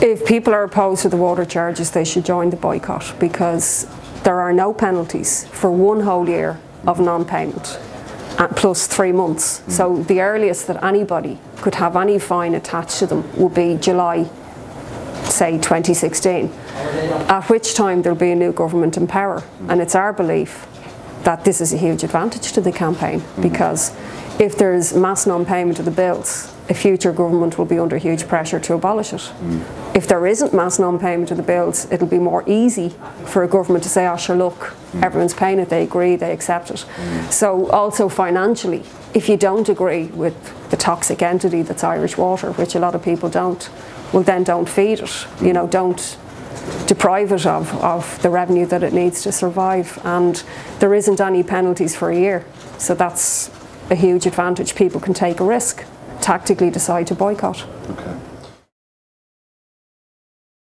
If people are opposed to the water charges, they should join the boycott, because there are no penalties for 1 whole year of non-payment, plus 3 months. So the earliest that anybody could have any fine attached to them would be July, say 2016, at which time there'll be a new government in power. And it's our belief that this is a huge advantage to the campaign, because if there's mass non-payment of the bills, a future government will be under huge pressure to abolish it. If there isn't mass non-payment of the bills, it'll be more easy for a government to say, oh sure, look, everyone's paying it, they agree, they accept it. So also financially, if you don't agree with the toxic entity that's Irish Water, which a lot of people don't, well then don't feed it, you know, don't deprive it of the revenue that it needs to survive. And there isn't any penalties for a year, so that's a huge advantage. People can take a risk, tactically decide to boycott. Okay.